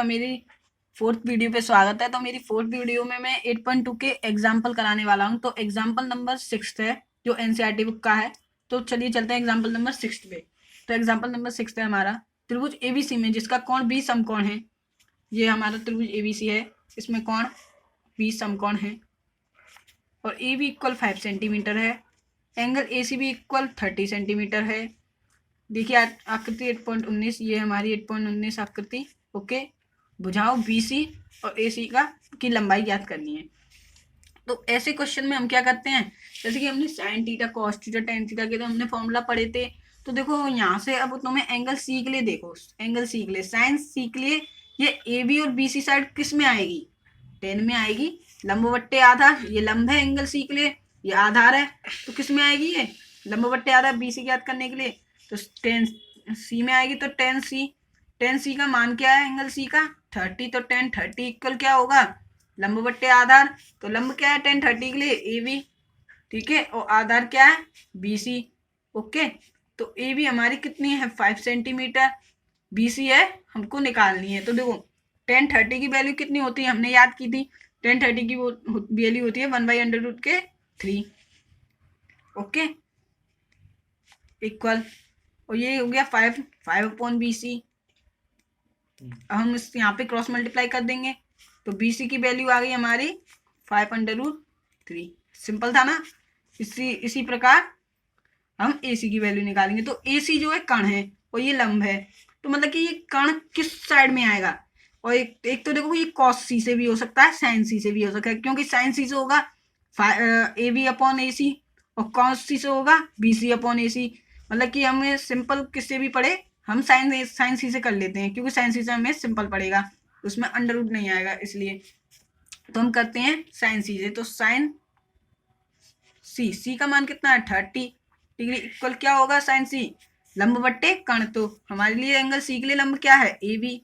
मेरी fourth video पे स्वागत है। तो मेरी फोर्थ वीडियो में मैं 8.2 के एग्जाम्पल कराने वाला हूँ। तो एग्जाम्पल नंबर 6 है जो एनसीईआरटी बुक का है। तो चलिए चलते हैं एग्जाम्पल नंबर 6 पे। तो एग्जाम्पल नंबर 6 है हमारा त्रिभुज एबीसी में जिसका कोण बी समकोण है। ये हमारा त्रिभुज एबीसी है, इसमें कोण बी समकोण है और ए बी इक्वल 5 सेंटीमीटर है। Angle A C B equal 30 centimetre है। देखिए आकृति 8.19, ये हमारी 8.19 आकृति। ओके, बुझाओ बीसी और एसी की लंबाई ज्ञात करनी है। तो ऐसे क्वेश्चन में हम क्या करते हैं, जैसे कि हमने sine theta cos theta tan theta के तो हमने फॉर्मूला पढ़े थे। तो देखो यहाँ से अब तुम्हें एंगल सी के लिए देखो, एंगल सी के लिए साइन सी के लिए ये ए बी और बी सी साइड किस में आएगी, टेन में आएगी। लंब बट्टे आधार, ये लंब है एंगल सी के लिए, ये आधार है, तो किस में आएगी, ये लंब बट्टे आधार बी सी ज्ञात करने के लिए तो टेन सी में आएगी। तो टेन सी का मान क्या है एंगल सी का 30। तो टेन 30 इक्वल क्या होगा, लंब बट्टे आधार। तो लंब क्या है टेन 30 के लिए ए बी, ठीक है, और आधार क्या है बी सी। ओके, तो ए बी हमारी कितनी है 5 सेंटीमीटर, बी सी है हमको निकालनी है। तो देखो टेन 30 की वैल्यू कितनी होती है, हमने याद की थी। टेन 30 की वैल्यू होती है 1/√3। ओके, इक्वल, और ये हो गया 5/BC। अब हम इस यहाँ पे क्रॉस मल्टीप्लाई कर देंगे तो BC की वैल्यू आ गई हमारी 5/√3। सिंपल था ना। इसी प्रकार हम AC की वैल्यू निकालेंगे। तो AC जो है कण है और ये लंब है, तो मतलब कि ये कण किस साइड में आएगा। और एक तो देखो ये cos C से भी हो सकता है, sin C से भी हो सकता है, क्योंकि sin C से होगा AB/AC और cos C से होगा BC/AC। मतलब कि हमें सिंपल किससे भी पढ़े, हम साइन सी से कर लेते हैं, क्योंकि साइन सी से हमें सिंपल पड़ेगा, उसमें अंडर रूट नहीं आएगा इसलिए। तो हम करते हैं साइन सी से। तो साइन सी का मान कितना है 30 डिग्री इक्वल क्या होगा साइन सी लंब बट्टे कण। तो हमारे लिए एंगल सी के लिए लंब क्या है ए बी,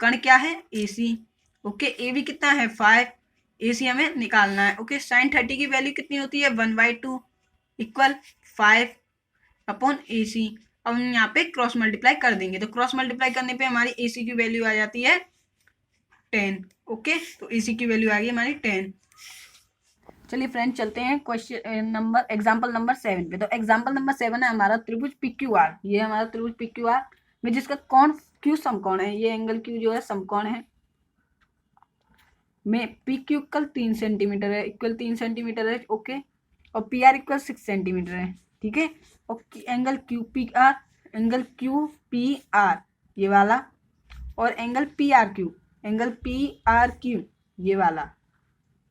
कण क्या है ए सी। ओके, ए बी कितना है 5, ए सी हमें निकालना है। ओके, साइन 30 की वैल्यू कितनी होती है 1/2 इक्वल 5/AC। अब हम यहाँ पे क्रॉस मल्टीप्लाई कर देंगे, तो क्रॉस मल्टीप्लाई करने पे हमारी AC की वैल्यू आ जाती है 10। ओके, तो AC की वैल्यू आ गई हमारी 10। चलिए फ्रेंड चलते हैं क्वेश्चन नंबर एग्जाम्पल नंबर 7 पे। तो एग्जाम्पल नंबर 7 है हमारा त्रिभुज PQR। ये हमारा त्रिभुज PQR में जिसका कोण Q समकोण है, ये एंगल Q जो है समकोण है में PQ इक्वल 3 सेंटीमीटर है, इक्वल 3 सेंटीमीटर है। ओके, और PR इक्वल 6 सेंटीमीटर है, ठीक है। और एंगल एंगल QPR ये वाला, और एंगल PRQ ये वाला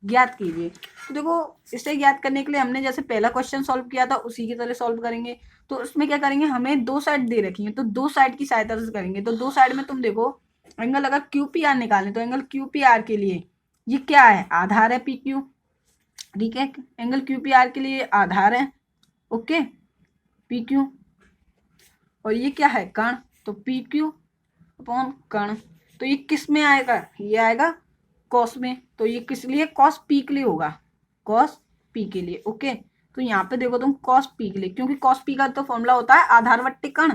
ज्ञात कीजिए। तो देखो इसे ज्ञात करने के लिए हमने जैसे पहला क्वेश्चन सॉल्व किया था उसी की तरह सॉल्व करेंगे। तो उसमें क्या करेंगे, हमें दो साइड दे रखी है तो दो साइड की सहायता से करेंगे। तो दो साइड में तुम देखो एंगल अगर QPR निकालें तो एंगल QPR के लिए ये क्या है, आधार है PQ, ठीक है। एंगल QPR के लिए आधार है, ओके, PQ, और ये क्या है कण, तो PQ/कण। तो ये किस में आएगा, ये आएगा कॉस में। तो ये किस लिए, कॉस पी के लिए होगा, कॉस पी के लिए। ओके, तो यहाँ पे देखो तुम कॉस पी के लिए, क्योंकि कॉस पी का तो फॉर्मूला होता है आधार बट्टे कण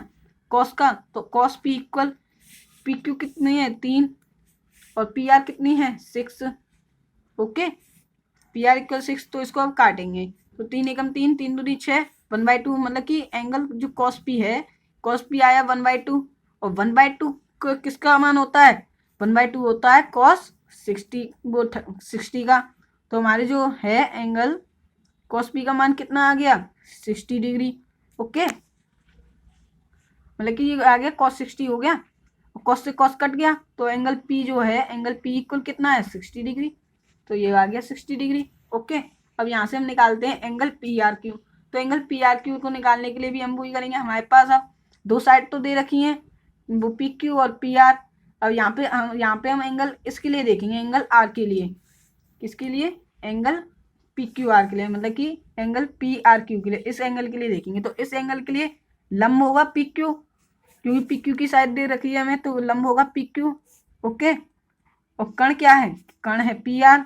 कॉस का। तो कॉस पी इक्वल PQ कितनी है 3 और PR कितनी है 6। ओके, PR इक्वल 6, तो इसको अब काटेंगे तो 3 एकम 3, 3 दूनी 6, 1/2। मतलब कि एंगल जो कॉस पी है, कॉस पी आया 1/2, और 1/2 किसका मान होता है 1/2 होता है कॉस 60 वो 60 का। तो हमारे जो है एंगल कॉस पी का मान कितना आ गया 60 डिग्री। ओके, मतलब कि ये आ गया कॉस 60 हो गया, कॉस से कॉस कट गया, तो एंगल पी जो है एंगल पी इक्वल कितना है 60 डिग्री। तो ये आ गया 60 डिग्री। ओके, अब यहाँ से हम निकालते हैं एंगल PRQ। तो एंगल PRQ को निकालने के लिए भी हम वही करेंगे। हमारे पास अब दो साइड तो दे रखी हैं, वो PQ और PR। अब यहाँ पे हम एंगल इसके लिए देखेंगे, एंगल R के लिए, किसके लिए, एंगल PQR के लिए, मतलब कि एंगल PRQ के लिए, इस एंगल के लिए देखेंगे। तो इस एंगल के लिए लंब होगा PQ, क्योंकि PQ की साइड दे रखी है हमें, तो लंब होगा PQ। ओके, और कण क्या है, कण है PR।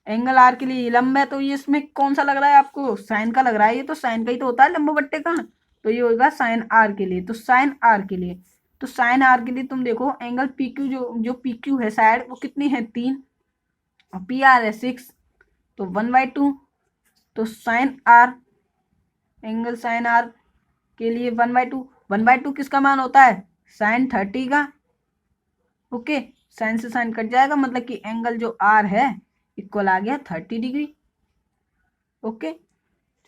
एंगल R के लिए लंब है, तो ये इसमें कौन सा लग रहा है आपको, साइन का लग रहा है। ये तो साइन का ही तो होता है लंब बट्टे कण, तो ये होगा साइन R के लिए। तो साइन R के लिए तो साइन आर के लिए तुम देखो एंगल पी क्यू जो पी क्यू है साइड वो कितनी है 3 और पी आर है 6 तो 1/2। तो sine R angle sine R के लिए 1/2 1/2 किसका मान होता है साइन 30 का। ओके साइन से साइन कट जाएगा मतलब कि एंगल जो आर है इक्वल आ गया 30 डिग्री। ओके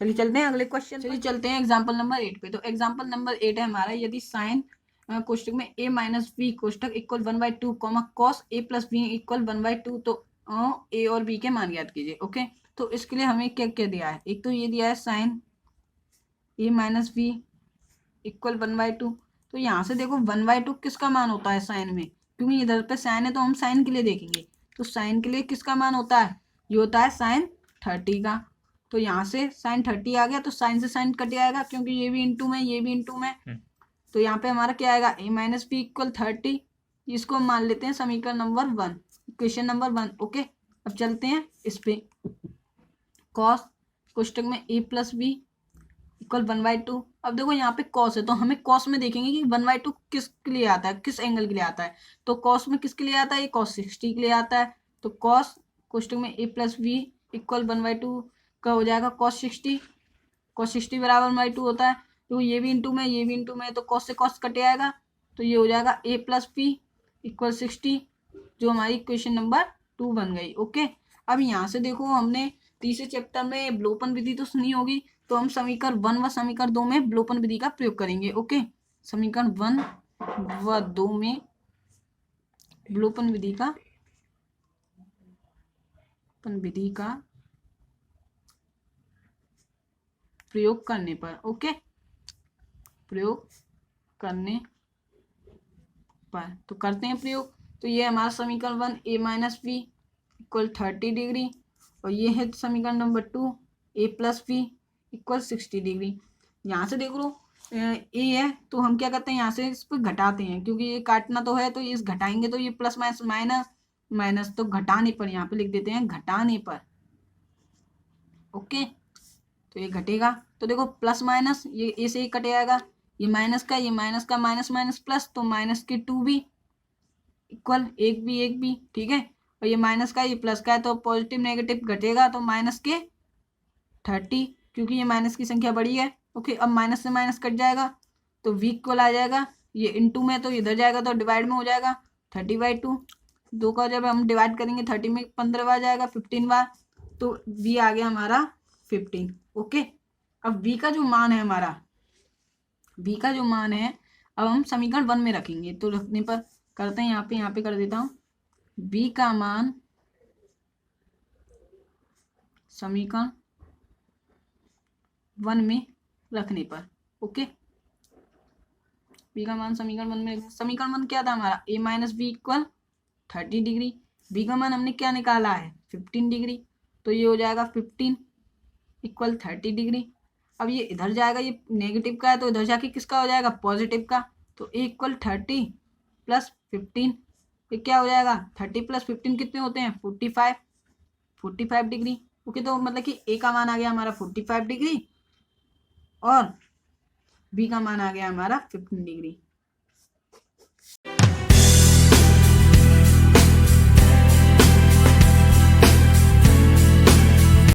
चलिए चलते हैं अगले क्वेश्चन। चलिए चलते हैं एग्जांपल नंबर 8 पे। तो एग्जांपल नंबर 8 है हमारा, यदि साइन कोष्टक में a माइनस बी कोष्टक equal 1/2 cos a plus B equal 1/2 तो a और b के मान ज्ञात कीजिए। ओके तो इसके लिए हमें क्या क्या दिया है, एक तो ये दिया है sine a minus B equal 1/2। तो यहाँ से देखो 1/2 किसका मान होता है साइन में, क्योंकि इधर पे साइन है तो हम साइन के लिए देखेंगे। तो साइन के लिए किसका मान होता है, ये होता है साइन 30 का। तो यहाँ से साइन 30 आ गया तो साइन से साइन कट जाएगा क्योंकि ये भी इंटू में ये भी इंटू में। तो यहाँ पे हमारा क्या आएगा a माइनस बी इक्वल 30। इसको हम मान लेते हैं समीकरण नंबर 1, क्वेश्चन नंबर 1। ओके अब चलते हैं इस पे। कॉस कोष्टक में a प्लस बी इक्वल 1/2। अब देखो यहाँ पे कॉस है तो हमें कॉस में देखेंगे कि 1/2 किसके लिए आता है, किस एंगल के लिए आता है। तो कॉस में किसके लिए आता है, ये कॉस 60 के लिए आता है। तो कॉस कोष्टक में a प्लस बी इक्वल 1/2 का हो जाएगा कॉस 60। कॉस 60 बराबर 1/2 होता है। तो ये भी इंटू में ये भी इंटू में तो कॉस से कॉस कट जाएगा। तो ये हो जाएगा a प्लस बी इक्वल 60 जो हमारी क्वेश्चन नंबर 2 बन गई। ओके अब यहाँ से देखो हमने तीसरे चैप्टर में विलोपन विधि तो सुनी होगी, तो हम समीकरण 1 व समीकरण 2 में विलोपन विधि का प्रयोग करेंगे। ओके समीकरण 1 व 2 में विलोपन विधि का प्रयोग करने पर, ओके प्रयोग करने पर तो करते हैं प्रयोग। तो ये हमारा समीकरण 1 a minus B equal 30 degree और ये है समीकरण number 2 a plus B equal 60 degree. यहाँ से देख लो ए है तो हम क्या करते हैं यहाँ से इस पर घटाते हैं, क्योंकि ये काटना तो है तो ये घटाएंगे तो ये प्लस माइनस माइनस माइनस तो घटाने पर यहाँ पे लिख देते हैं घटाने पर। ओके तो ये घटेगा तो देखो प्लस माइनस ये ए से ही कट जाएगा, ये माइनस का माइनस माइनस प्लस तो माइनस के 2 भी इक्वल एक भी ठीक है। और ये माइनस का ये प्लस का है तो पॉजिटिव नेगेटिव घटेगा तो माइनस के 30 क्योंकि ये माइनस की संख्या बड़ी है। ओके अब माइनस से माइनस कट जाएगा तो v इक्वल आ जाएगा, ये इंटू में तो इधर जाएगा तो डिवाइड में हो जाएगा 30/2। 2 का जब हम डिवाइड करेंगे 30 में 15 बार जाएगा 15 बार तो v आ गया हमारा 15। ओके अब v का जो मान है हमारा अब हम समीकरण 1 में रखेंगे। तो रखने पर करते हैं यहाँ पे कर देता हूँ v का मान समीकरण 1 में रखने पर। ओके v का मान समीकरण 1 में, समीकरण 1 क्या था हमारा a minus B equal 30 degree, v का मान हमने क्या निकाला है 15 डिग्री तो ये हो जाएगा 15 इक्वल 30 डिग्री। अब ये इधर जाएगा ये नेगेटिव का है तो इधर जाके किसका हो जाएगा पॉजिटिव का। तो a इक्वल 30 प्लस 15 ये क्या हो जाएगा 30 प्लस 15 कितने होते हैं 45 डिग्री। ओके तो मतलब कि a का मान आ गया हमारा 45 डिग्री और b का मान आ गया हमारा 15 डिग्री।